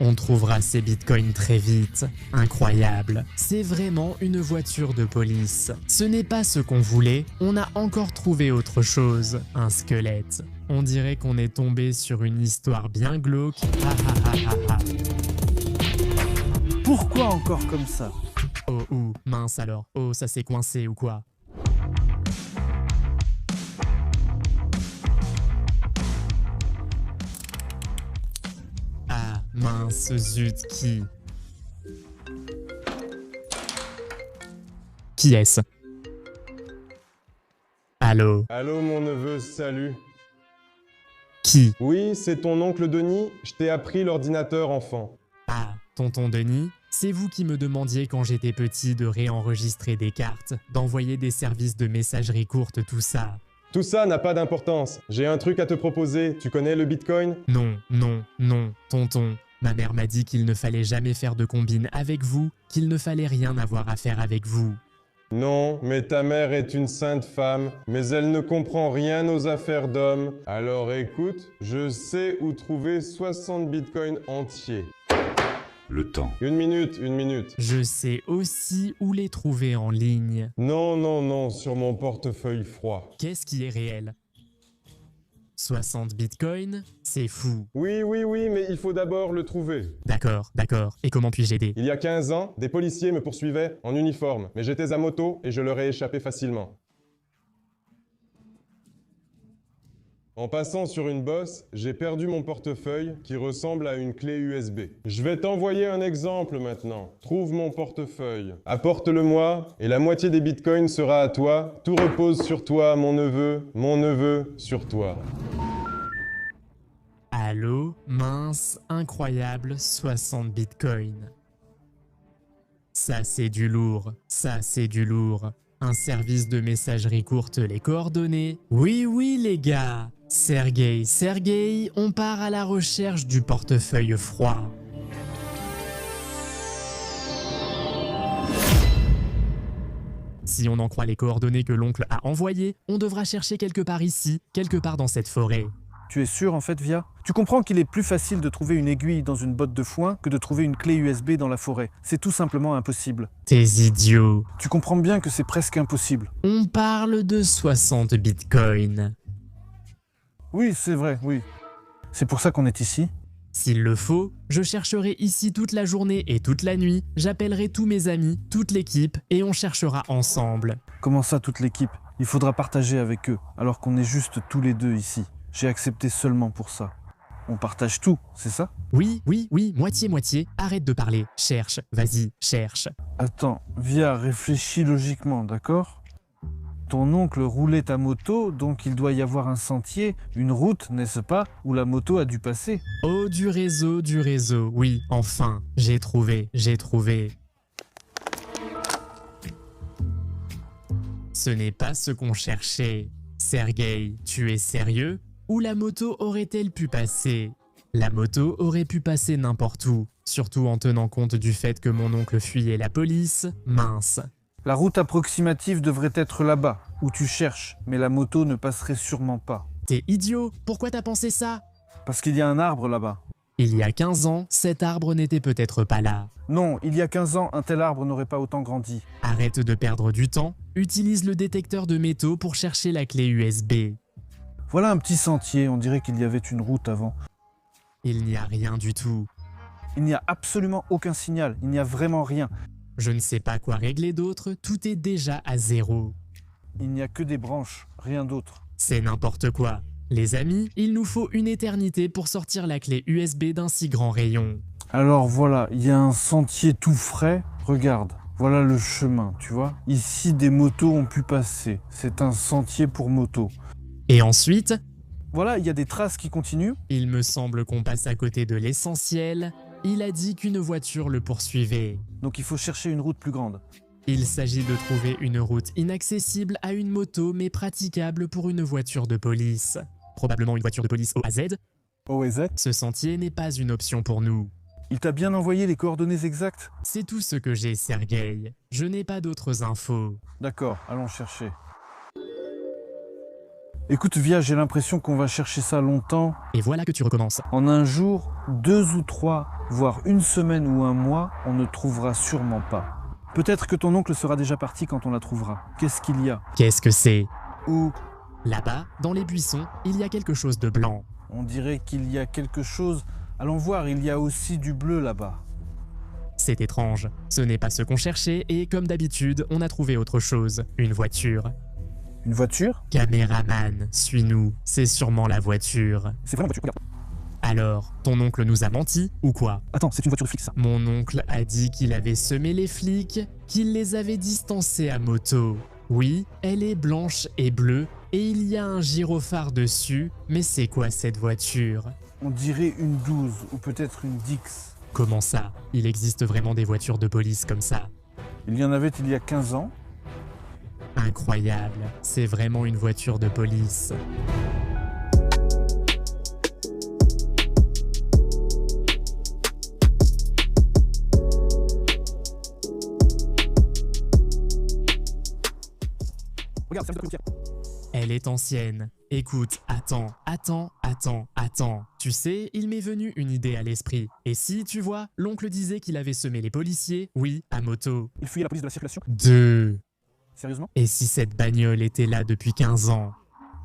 On trouvera ces bitcoins très vite. Incroyable. C'est vraiment une voiture de police. Ce n'est pas ce qu'on voulait, on a encore trouvé autre chose. Un squelette. On dirait qu'on est tombé sur une histoire bien glauque. Ha ha ha ha ha. Pourquoi encore comme ça? Oh ou mince alors. Oh, ça s'est coincé ou quoi? Ah mince zut, Qui est-ce? Allô? Allô mon neveu, salut. Qui? Oui, c'est ton oncle Denis, je t'ai appris l'ordinateur enfant. Ah, tonton Denis? C'est vous qui me demandiez quand j'étais petit de réenregistrer des cartes, d'envoyer des services de messagerie courte, tout ça. Tout ça n'a pas d'importance, j'ai un truc à te proposer, tu connais le bitcoin? Non, non, non, tonton. Ma mère m'a dit qu'il ne fallait jamais faire de combine avec vous, qu'il ne fallait rien avoir à faire avec vous. Non, mais ta mère est une sainte femme, mais elle ne comprend rien aux affaires d'hommes. Alors écoute, je sais où trouver 60 bitcoins entiers. Le temps. Une minute. Je sais aussi où les trouver en ligne. Non, non, non, sur mon portefeuille froid. Qu'est-ce qui est réel? 60 bitcoins? C'est fou. Oui, mais il faut d'abord le trouver. D'accord, d'accord. Et comment puis-je aider? Il y a 15 ans, des policiers me poursuivaient en uniforme, mais j'étais à moto et je leur ai échappé facilement. En passant sur une bosse, j'ai perdu mon portefeuille qui ressemble à une clé USB. Je vais t'envoyer un exemple maintenant. Trouve mon portefeuille, apporte-le-moi et la moitié des bitcoins sera à toi. Tout repose sur toi, mon neveu sur toi. Allô? Mince, incroyable, 60 bitcoins. Ça c'est du lourd, ça c'est du lourd. Un service de messagerie courte, les coordonnées. Oui les gars. Sergueï, on part à la recherche du portefeuille froid. Si on en croit les coordonnées que l'oncle a envoyées, on devra chercher quelque part ici, quelque part dans cette forêt. Tu es sûr en fait, Via? Tu comprends qu'il est plus facile de trouver une aiguille dans une botte de foin que de trouver une clé USB dans la forêt. C'est tout simplement impossible. T'es idiot. Tu comprends bien que c'est presque impossible. On parle de 60 bitcoins. Oui, c'est vrai, oui. C'est pour ça qu'on est ici. S'il le faut, je chercherai ici toute la journée et toute la nuit, j'appellerai tous mes amis, toute l'équipe, et on cherchera ensemble. Comment ça, toute l'équipe? Il faudra partager avec eux, alors qu'on est juste tous les deux ici. J'ai accepté seulement pour ça. On partage tout, c'est ça? Oui, moitié-moitié, arrête de parler, cherche, vas-y, cherche. Attends, Via, réfléchis logiquement, d'accord? Ton oncle roulait ta moto, donc il doit y avoir un sentier, une route, n'est-ce pas, où la moto a dû passer. Oh, du réseau, oui, enfin, j'ai trouvé. Ce n'est pas ce qu'on cherchait. Sergueï, tu es sérieux? Où la moto aurait-elle pu passer? La moto aurait pu passer n'importe où, surtout en tenant compte du fait que mon oncle fuyait la police. Mince. La route approximative devrait être là-bas, où tu cherches, mais la moto ne passerait sûrement pas. T'es idiot? Pourquoi t'as pensé ça? Parce qu'il y a un arbre là-bas. Il y a 15 ans, cet arbre n'était peut-être pas là. Non, il y a 15 ans, un tel arbre n'aurait pas autant grandi. Arrête de perdre du temps, utilise le détecteur de métaux pour chercher la clé USB. Voilà un petit sentier, on dirait qu'il y avait une route avant. Il n'y a rien du tout. Il n'y a absolument aucun signal, il n'y a vraiment rien. Je ne sais pas quoi régler d'autre, tout est déjà à zéro. Il n'y a que des branches, rien d'autre. C'est n'importe quoi. Les amis, il nous faut une éternité pour sortir la clé USB d'un si grand rayon. Alors voilà, il y a un sentier tout frais, regarde. Voilà le chemin, tu vois. Ici, des motos ont pu passer. C'est un sentier pour moto. Et ensuite, Voilà, il y a des traces qui continuent. il me semble qu'on passe à côté de l'essentiel. Il a dit qu'une voiture le poursuivait. Donc il faut chercher une route plus grande. Il s'agit de trouver une route inaccessible à une moto mais praticable pour une voiture de police. Probablement une voiture de police OAZ. OZ. Ce sentier n'est pas une option pour nous. Il t'a bien envoyé les coordonnées exactes? C'est tout ce que j'ai, Sergueï. Je n'ai pas d'autres infos. D'accord, allons chercher. Écoute, Via, j'ai l'impression qu'on va chercher ça longtemps. Et voilà que tu recommences. En un jour, 2 ou 3, voire une semaine ou un mois, on ne trouvera sûrement pas. Peut-être que ton oncle sera déjà parti quand on la trouvera. Qu'est-ce qu'il y a? Qu'est-ce que c'est? Où? Là-bas, dans les buissons, il y a quelque chose de blanc. On dirait qu'il y a quelque chose. Allons voir, il y a aussi du bleu là-bas. C'est étrange. Ce n'est pas ce qu'on cherchait et comme d'habitude, on a trouvé autre chose. Une voiture. Une voiture? Caméraman, suis-nous. C'est sûrement la voiture. C'est vraiment une voiture, regarde. Alors, ton oncle nous a menti ou quoi? Attends, c'est une voiture de flic ça. Mon oncle a dit qu'il avait semé les flics, qu'il les avait distancés à moto. Oui, elle est blanche et bleue et il y a un gyrophare dessus, mais c'est quoi cette voiture? On dirait une 12 ou peut-être une Dix. Comment ça? Il existe vraiment des voitures de police comme ça? Il y en avait il y a 15 ans. Incroyable, c'est vraiment une voiture de police. Regarde, c'est un policière. Elle est ancienne. Écoute, attends. Tu sais, il m'est venu une idée à l'esprit. Et si, tu vois, l'oncle disait qu'il avait semé les policiers, oui, à moto. Il fuyait la police de la circulation. 2. Sérieusement? Et si cette bagnole était là depuis 15 ans?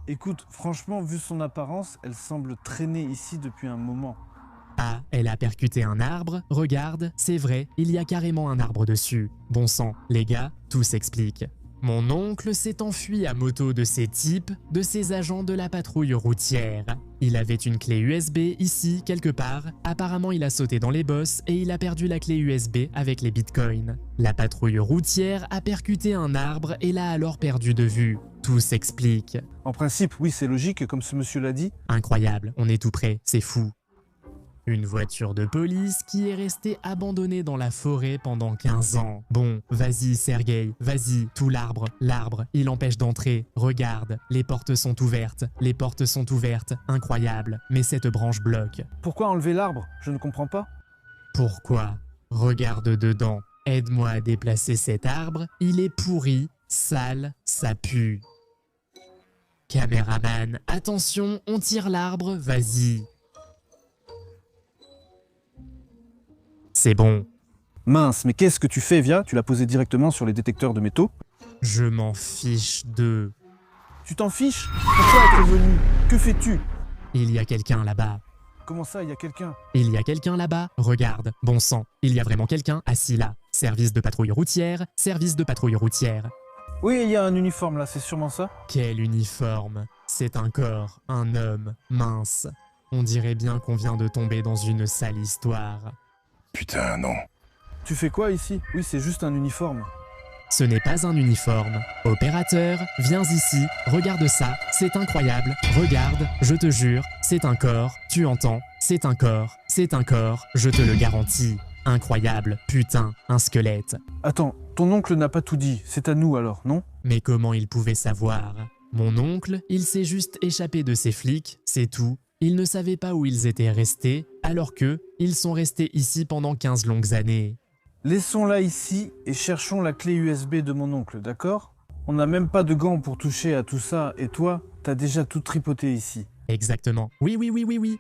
Écoute, franchement, vu son apparence, elle semble traîner ici depuis un moment. Ah, elle a percuté un arbre? Regarde, c'est vrai, il y a carrément un arbre dessus. Bon sang, les gars, tout s'explique. Mon oncle s'est enfui à moto de ces types, de ces agents de la patrouille routière. Il avait une clé USB ici, quelque part. Apparemment, il a sauté dans les bosses et il a perdu la clé USB avec les bitcoins. La patrouille routière a percuté un arbre et l'a alors perdu de vue. Tout s'explique. En principe, oui, c'est logique, comme ce monsieur l'a dit. Incroyable, on est tout près, c'est fou. Une voiture de police qui est restée abandonnée dans la forêt pendant 15 ans. Bon, vas-y Sergueï, vas-y, tout l'arbre, il empêche d'entrer. Regarde, les portes sont ouvertes, incroyable, mais cette branche bloque. Pourquoi enlever l'arbre? Je ne comprends pas. Pourquoi? Regarde dedans, aide-moi à déplacer cet arbre, il est pourri, sale, ça pue. Caméraman, attention, on tire l'arbre, vas-y. C'est bon. Mince, mais qu'est-ce que tu fais, Via? Tu l'as posé directement sur les détecteurs de métaux? Je m'en fiche d'eux. Tu t'en fiches? Pourquoi être venu? Que fais-tu? Il y a quelqu'un là-bas. Comment ça, il y a quelqu'un? Il y a quelqu'un là-bas. Regarde, bon sang, il y a vraiment quelqu'un assis là. Service de patrouille routière, service de patrouille routière. Oui, il y a un uniforme là, c'est sûrement ça? Quel uniforme? C'est un corps, un homme, mince. On dirait bien qu'on vient de tomber dans une sale histoire. Putain, non. Tu fais quoi ici? Oui, c'est juste un uniforme. Ce n'est pas un uniforme. Opérateur, viens ici, regarde ça, c'est incroyable. Regarde, je te jure, c'est un corps, tu entends? C'est un corps, je te le garantis. Incroyable, putain, un squelette. Attends, ton oncle n'a pas tout dit, c'est à nous alors, non? Mais comment il pouvait savoir? Mon oncle, il s'est juste échappé de ses flics, c'est tout. Il ne savait pas où ils étaient restés, alors que ils sont restés ici pendant 15 longues années. Laissons-la ici et cherchons la clé USB de mon oncle, d'accord? On n'a même pas de gants pour toucher à tout ça, et toi, t'as déjà tout tripoté ici. Exactement. Oui,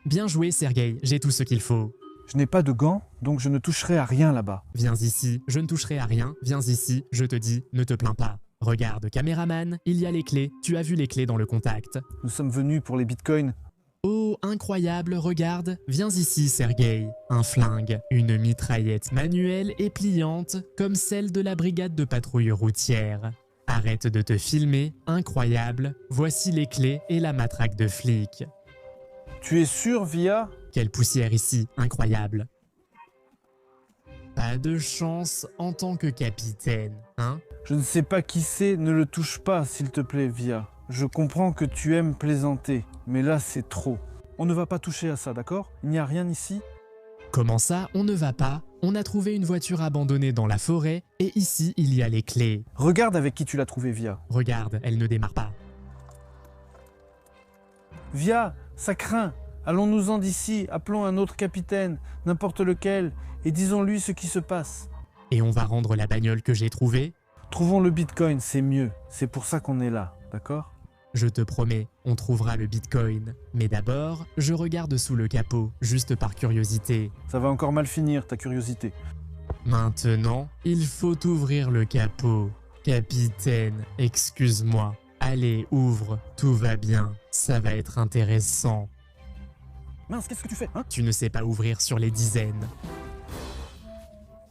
bien joué Sergueï, j'ai tout ce qu'il faut. Je n'ai pas de gants, donc je ne toucherai à rien là-bas. Viens ici, je ne toucherai à rien, viens ici, je te dis, ne te plains pas. Regarde, caméraman, il y a les clés, tu as vu les clés dans le contact. Nous sommes venus pour les bitcoins. Oh, incroyable, regarde, viens ici Sergueï. Un flingue, une mitraillette manuelle et pliante, comme celle de la brigade de patrouille routière. Arrête de te filmer, incroyable, voici les clés et la matraque de flic. Tu es sûr, Via? Quelle poussière ici, incroyable. Pas de chance en tant que capitaine, hein? Je ne sais pas qui c'est, ne le touche pas, s'il te plaît, Via. Je comprends que tu aimes plaisanter, mais là c'est trop. On ne va pas toucher à ça, d'accord? Il n'y a rien ici? Comment ça, on ne va pas? On a trouvé une voiture abandonnée dans la forêt, et ici il y a les clés. Regarde avec qui tu l'as trouvé, Via. Regarde, elle ne démarre pas. Via, ça craint. Allons-nous-en d'ici, appelons un autre capitaine, n'importe lequel, et disons-lui ce qui se passe. Et on va rendre la bagnole que j'ai trouvée? Trouvons le bitcoin, c'est mieux. C'est pour ça qu'on est là, d'accord? Je te promets, on trouvera le Bitcoin. Mais d'abord, je regarde sous le capot, juste par curiosité. Ça va encore mal finir, ta curiosité. Maintenant, il faut ouvrir le capot. Capitaine, excuse-moi. Allez, ouvre, tout va bien. Ça va être intéressant. Mince, qu'est-ce que tu fais, hein? Tu ne sais pas ouvrir sur les dizaines.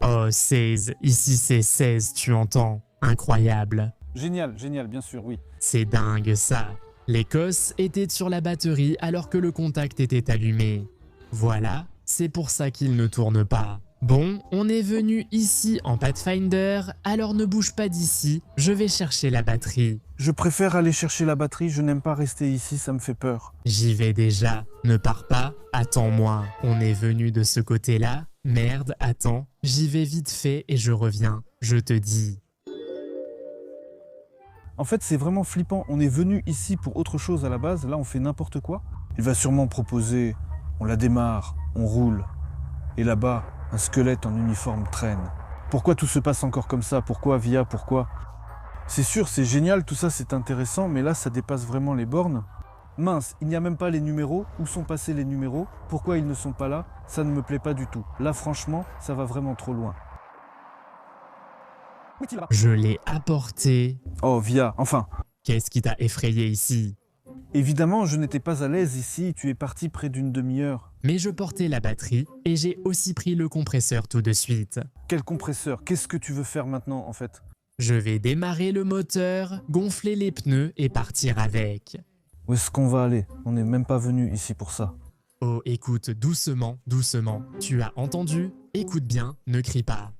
Oh, 16, ici c'est 16, tu entends? Incroyable. Génial, génial, bien sûr, oui. C'est dingue ça. L'Écosse était sur la batterie alors que le contact était allumé. Voilà, c'est pour ça qu'il ne tourne pas. Bon, on est venu ici en Pathfinder, alors ne bouge pas d'ici, je vais chercher la batterie. Je préfère aller chercher la batterie, je n'aime pas rester ici, ça me fait peur. J'y vais déjà, ne pars pas, attends-moi. On est venu de ce côté-là. Merde, attends, j'y vais vite fait et je reviens, je te dis. En fait, c'est vraiment flippant, on est venu ici pour autre chose à la base, là on fait n'importe quoi. Il va sûrement proposer, on la démarre, on roule. Et là-bas, un squelette en uniforme traîne. Pourquoi tout se passe encore comme ça? Pourquoi Via? Pourquoi? C'est sûr, c'est génial, tout ça c'est intéressant, mais là ça dépasse vraiment les bornes. Mince, il n'y a même pas les numéros. Où sont passés les numéros? Pourquoi ils ne sont pas là? Ça ne me plaît pas du tout. Là franchement, ça va vraiment trop loin. Où est-il là? Je l'ai apporté. Oh Via, enfin. Qu'est-ce qui t'a effrayé ici? Évidemment, je n'étais pas à l'aise ici, tu es parti près d'une demi-heure. Mais je portais la batterie et j'ai aussi pris le compresseur tout de suite. Quel compresseur? Qu'est-ce que tu veux faire maintenant en fait? Je vais démarrer le moteur, gonfler les pneus et partir avec. Où est-ce qu'on va aller? On n'est même pas venu ici pour ça. Oh, écoute, doucement, doucement. Tu as entendu? Écoute bien, ne crie pas.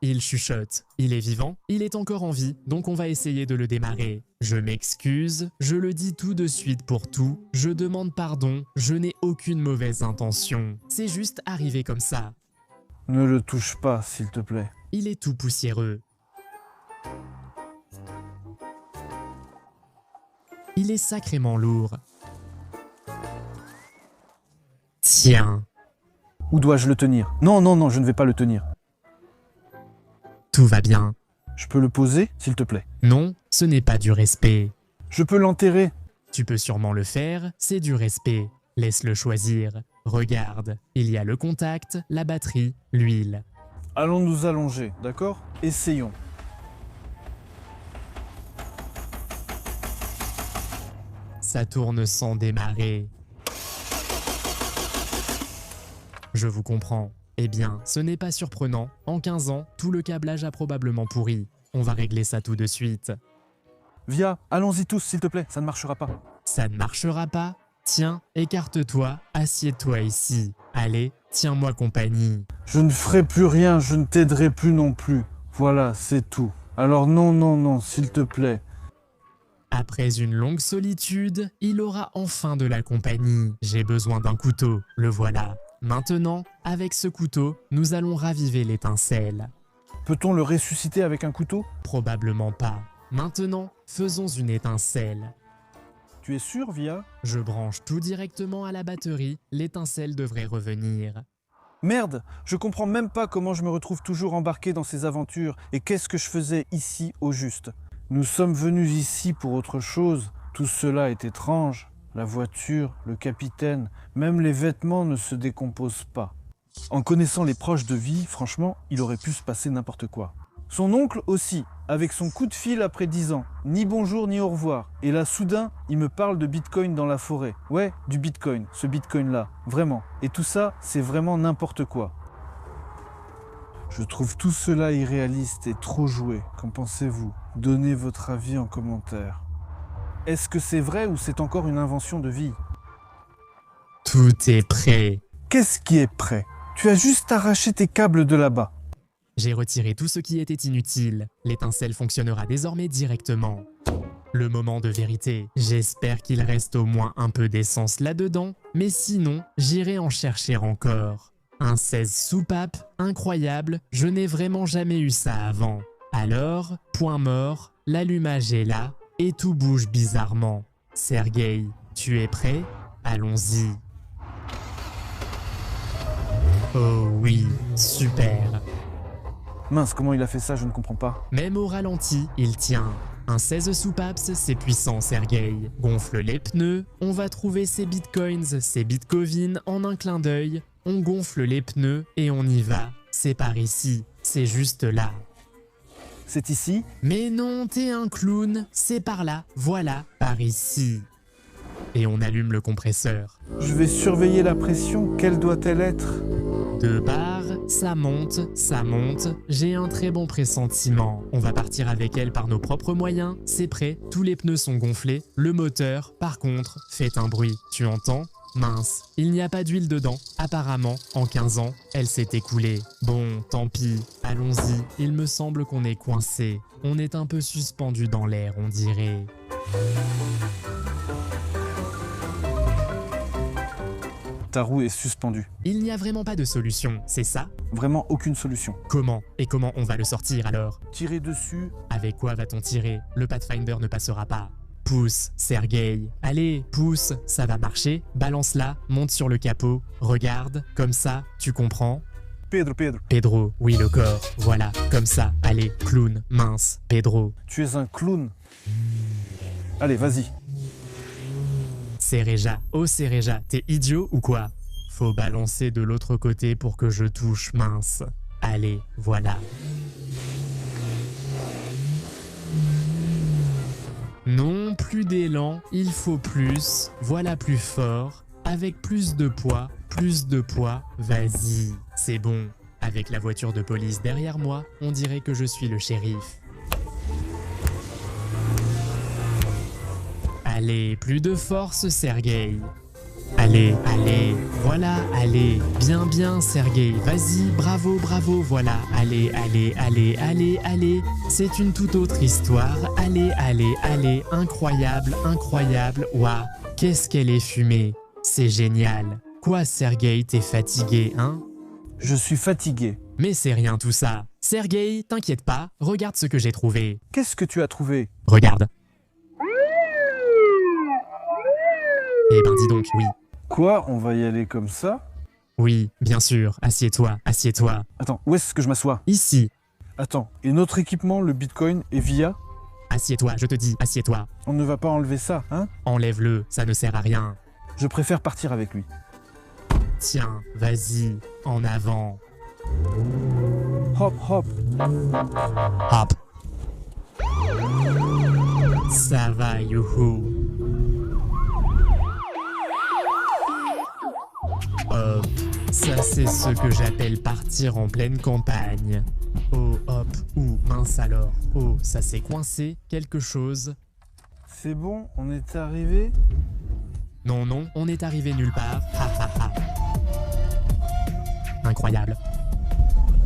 Il chuchote. Il est vivant, il est encore en vie, donc on va essayer de le démarrer. Je m'excuse, je le dis tout de suite pour tout, je demande pardon, je n'ai aucune mauvaise intention. C'est juste arrivé comme ça. Ne le touche pas, s'il te plaît. Il est tout poussiéreux. Il est sacrément lourd. Tiens, Où dois-je le tenir? Non, non, non, je ne vais pas le tenir. tout va bien. Je peux le poser, s'il te plaît? Non, ce n'est pas du respect. Je peux l'enterrer. Tu peux sûrement le faire, c'est du respect. Laisse-le choisir. Regarde, il y a le contact, la batterie, l'huile. Allons nous allonger, d'accord? Essayons. Ça tourne sans démarrer. Je vous comprends. Eh bien, ce n'est pas surprenant. En 15 ans, tout le câblage a probablement pourri. On va régler ça tout de suite. Via, allons-y tous, s'il te plaît, ça ne marchera pas. Ça ne marchera pas? Tiens, écarte-toi, assieds-toi ici. Allez, tiens-moi compagnie. Je ne ferai plus rien, je ne t'aiderai plus non plus. Voilà, c'est tout. Alors non, non, non, s'il te plaît. Après une longue solitude, il aura enfin de la compagnie. J'ai besoin d'un couteau, le voilà. Maintenant, avec ce couteau, nous allons raviver l'étincelle. Peut-on le ressusciter avec un couteau? Probablement pas. Maintenant, faisons une étincelle. Tu es sûr, Via? Je branche tout directement à la batterie, l'étincelle devrait revenir. Merde, je comprends même pas comment je me retrouve toujours embarqué dans ces aventures et qu'est-ce que je faisais ici au juste. Nous sommes venus ici pour autre chose, tout cela est étrange. La voiture, le capitaine, même les vêtements ne se décomposent pas. En connaissant les proches de Vie, franchement, il aurait pu se passer n'importe quoi. Son oncle aussi, avec son coup de fil après 10 ans. Ni bonjour ni au revoir. Et là, soudain, il me parle de Bitcoin dans la forêt. Ouais, du Bitcoin, ce Bitcoin-là, vraiment. Et tout ça, c'est vraiment n'importe quoi. Je trouve tout cela irréaliste et trop joué. Qu'en pensez-vous? Donnez votre avis en commentaire. Est-ce que c'est vrai ou c'est encore une invention de Vie? Tout est prêt. Qu'est-ce qui est prêt? Tu as juste arraché tes câbles de là-bas. J'ai retiré tout ce qui était inutile. L'étincelle fonctionnera désormais directement. Le moment de vérité. J'espère qu'il reste au moins un peu d'essence là-dedans, mais sinon, j'irai en chercher encore. Un 16 soupape, incroyable, je n'ai vraiment jamais eu ça avant. Alors, point mort, l'allumage est là, et tout bouge bizarrement. Sergueï, tu es prêt? Allons-y. Oh oui, super. Mince, comment il a fait ça, je ne comprends pas. Même au ralenti, il tient. Un 16 soupapes, c'est puissant, Sergei. Gonfle les pneus, on va trouver ces bitcoins, ces bitcovines en un clin d'œil. On gonfle les pneus et on y va. C'est par ici, c'est juste là. C'est ici? Mais non, t'es un clown, c'est par là, voilà, par ici. Et on allume le compresseur. Je vais surveiller la pression, quelle doit-elle être? 2 bars, ça monte, j'ai un très bon pressentiment. On va partir avec elle par nos propres moyens, c'est prêt, tous les pneus sont gonflés. Le moteur, par contre, fait un bruit, tu entends? Mince, il n'y a pas d'huile dedans. Apparemment, en 15 ans, elle s'est écoulée. Bon, tant pis, allons-y, il me semble qu'on est coincé. On est un peu suspendu dans l'air, on dirait. Ta roue est suspendue. Il n'y a vraiment pas de solution, c'est ça? Vraiment aucune solution. Comment? Et comment on va le sortir alors? Tirer dessus. Avec quoi va-t-on tirer? Le Pathfinder ne passera pas. Pousse, Sergei. Allez, pousse, ça va marcher. Balance-la, monte sur le capot. Regarde, comme ça, tu comprends? Pedro. Pedro, oui le corps. Voilà, comme ça. Allez, clown, mince, Pedro. Tu es un clown. Allez, vas-y. Cereja, oh Cereja, t'es idiot ou quoi? Faut balancer de l'autre côté pour que je touche, mince. Allez, voilà. Non, plus d'élan, il faut plus, voilà plus fort, avec plus de poids, vas-y, c'est bon. Avec la voiture de police derrière moi, on dirait que je suis le shérif. Allez, plus de force, Sergei. Allez, voilà, allez, bien, Sergei, vas-y, bravo, voilà, allez, c'est une toute autre histoire, allez, incroyable, ouah, qu'est-ce qu'elle est fumée, c'est génial. Quoi, Sergei, t'es fatigué, hein? Je suis fatigué. Mais c'est rien tout ça. Sergei, t'inquiète pas, regarde ce que j'ai trouvé. Qu'est-ce que tu as trouvé? Regarde. Eh ben dis donc, oui. Quoi? On va y aller comme ça? Oui, bien sûr, assieds-toi. Attends, où est-ce que je m'assois? Ici. Attends, et notre équipement, le Bitcoin, est via? Assieds-toi, je te dis, assieds-toi. On ne va pas enlever ça, hein? Enlève-le, ça ne sert à rien. Je préfère partir avec lui. Tiens, vas-y, en avant. Hop. Hop. Ça va, youhou. Hop, ça c'est ce que j'appelle partir en pleine campagne. Oh hop, ouh, mince alors. Oh, ça s'est coincé, quelque chose. C'est bon, on est arrivé? Non, on est arrivé nulle part. Ha. Incroyable.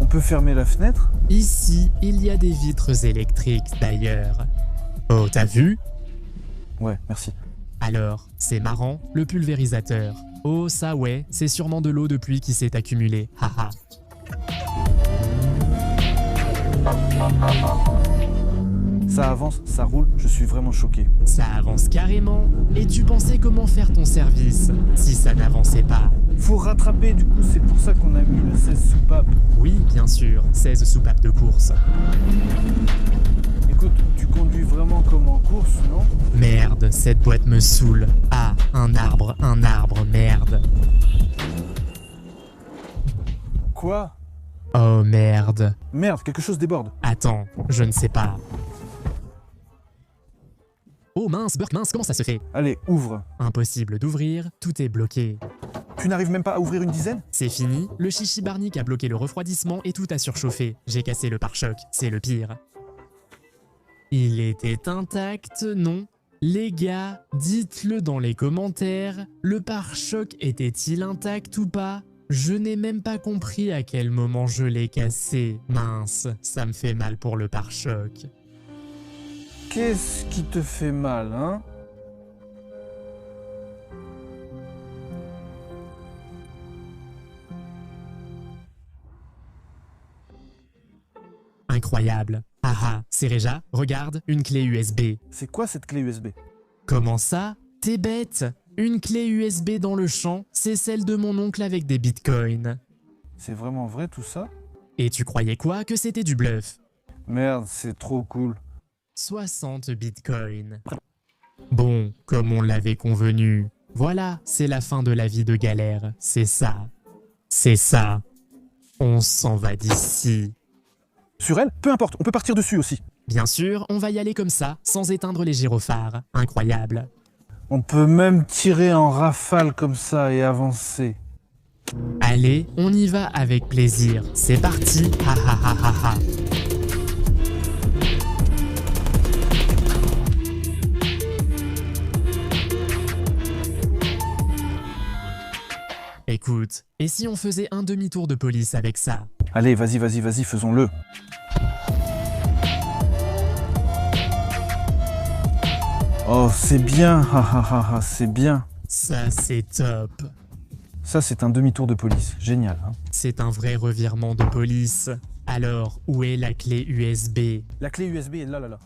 On peut fermer la fenêtre? Ici, il y a des vitres électriques d'ailleurs. Oh, t'as vu? Ouais, merci. Alors, c'est marrant, le pulvérisateur. Oh, ça ouais, c'est sûrement de l'eau de pluie qui s'est accumulée. Haha. Ça avance, ça roule, je suis vraiment choqué. Ça avance carrément. Et tu pensais comment faire ton service si ça n'avançait pas? Faut rattraper, du coup, c'est pour ça qu'on a mis le 16 soupape. Oui, bien sûr, 16 soupapes de course. Écoute, tu conduis vraiment comme en course, non? Merde, cette boîte me saoule. Ah, un arbre, merde. Quoi? Oh merde. Merde, quelque chose déborde. Attends, je ne sais pas. Oh mince, Burk, mince, comment ça se fait? Allez, ouvre. Impossible d'ouvrir, tout est bloqué. Tu n'arrives même pas à ouvrir une dizaine? C'est fini, le chichi barnique a bloqué le refroidissement et tout a surchauffé. J'ai cassé le pare-choc, c'est le pire. Il était intact, non? Les gars, dites-le dans les commentaires, le pare-choc était-il intact ou pas? Je n'ai même pas compris à quel moment je l'ai cassé. Mince, ça me fait mal pour le pare-choc. Qu'est-ce qui te fait mal, hein? Incroyable. Ah, Cereja, regarde, une clé USB. C'est quoi cette clé USB? Comment ça? T'es bête? Une clé USB dans le champ, c'est celle de mon oncle avec des bitcoins. C'est vraiment vrai tout ça? Et tu croyais quoi? Que c'était du bluff? Merde, c'est trop cool. 60 bitcoins. Bon, comme on l'avait convenu, voilà, c'est la fin de la vie de galère, c'est ça. C'est ça. On s'en va d'ici. Sur elle, peu importe, on peut partir dessus aussi. Bien sûr, on va y aller comme ça, sans éteindre les gyrophares. Incroyable. On peut même tirer en rafale comme ça et avancer. Allez, on y va avec plaisir. C'est parti. Ha ha ha ha ha. Écoute, et si on faisait un demi-tour de police avec ça? Allez, vas-y, faisons-le. Oh, c'est bien, c'est bien. Ça, c'est top. Ça, c'est un demi-tour de police. Génial. Hein. C'est un vrai revirement de police. Alors, où est la clé USB? La clé USB est là.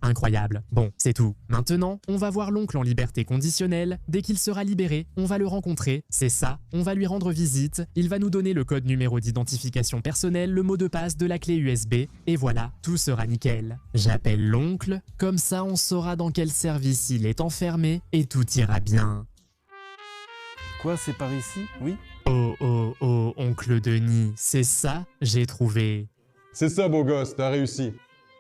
Incroyable. Bon, c'est tout. Maintenant, on va voir l'oncle en liberté conditionnelle. Dès qu'il sera libéré, on va le rencontrer. C'est ça, on va lui rendre visite. Il va nous donner le code numéro d'identification personnelle, le mot de passe de la clé USB. Et voilà, tout sera nickel. J'appelle l'oncle, comme ça on saura dans quel service il est enfermé et tout ira bien. Quoi, c'est par ici? Oui? Oh, oncle Denis, c'est ça? J'ai trouvé. C'est ça, beau gosse, t'as réussi.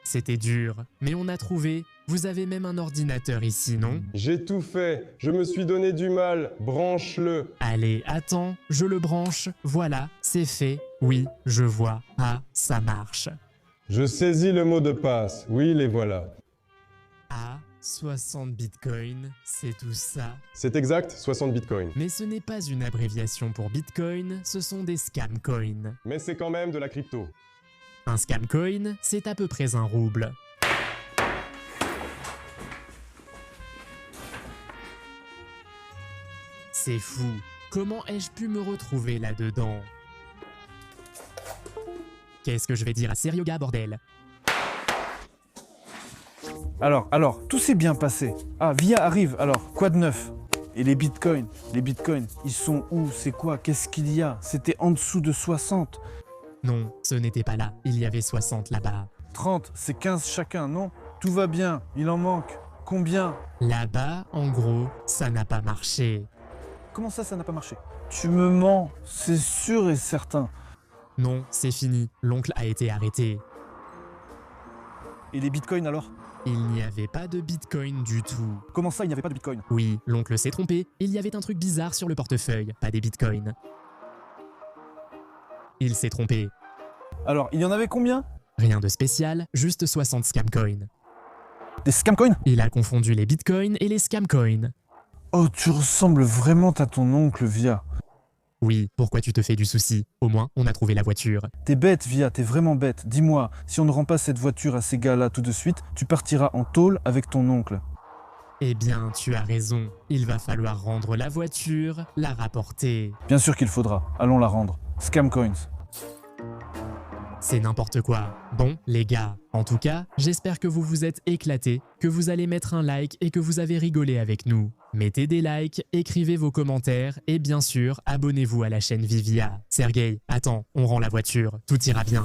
C'était dur, mais on a trouvé. Vous avez même un ordinateur ici, non? J'ai tout fait, je me suis donné du mal, branche-le. Allez, attends, je le branche. Voilà, c'est fait. Oui, je vois. Ah, ça marche. Je saisis le mot de passe, oui, les voilà. Ah, 60 bitcoins, c'est tout ça. C'est exact, 60 bitcoins. Mais ce n'est pas une abréviation pour bitcoin, ce sont des scam coins. Mais c'est quand même de la crypto. Un scam coin, c'est à peu près un rouble. C'est fou. Comment ai-je pu me retrouver là-dedans? Qu'est-ce que je vais dire à Serioga, bordel? Alors, tout s'est bien passé. Ah, Via arrive, alors, quoi de neuf? Et les bitcoins, ils sont où? C'est quoi? Qu'est-ce qu'il y a? C'était en dessous de 60. Non, ce n'était pas là. Il y avait 60 là-bas. 30, c'est 15 chacun, non? Tout va bien, il en manque. Combien? Là-bas, en gros, ça n'a pas marché. Comment ça n'a pas marché? Tu me mens, c'est sûr et certain. Non, c'est fini. L'oncle a été arrêté. Et les bitcoins alors? Il n'y avait pas de bitcoin du tout. Comment ça, il n'y avait pas de bitcoin? Oui, l'oncle s'est trompé. Il y avait un truc bizarre sur le portefeuille, pas des bitcoins. Il s'est trompé. Alors, il y en avait combien? Rien de spécial, juste 60 scam coins. Des scam coins? Il a confondu les bitcoins et les scam coins. Oh, tu ressembles vraiment à ton oncle, Via. Oui, pourquoi tu te fais du souci? Au moins, on a trouvé la voiture. T'es bête, Via, t'es vraiment bête. Dis-moi, si on ne rend pas cette voiture à ces gars-là tout de suite, tu partiras en tôle avec ton oncle. Eh bien, tu as raison. Il va falloir rendre la voiture, la rapporter. Bien sûr qu'il faudra. Allons la rendre. Scam coins. C'est n'importe quoi. Bon, les gars, en tout cas, j'espère que vous vous êtes éclatés, que vous allez mettre un like et que vous avez rigolé avec nous. Mettez des likes, écrivez vos commentaires et bien sûr, abonnez-vous à la chaîne Vivia. Sergueï, attends, on rend la voiture, tout ira bien.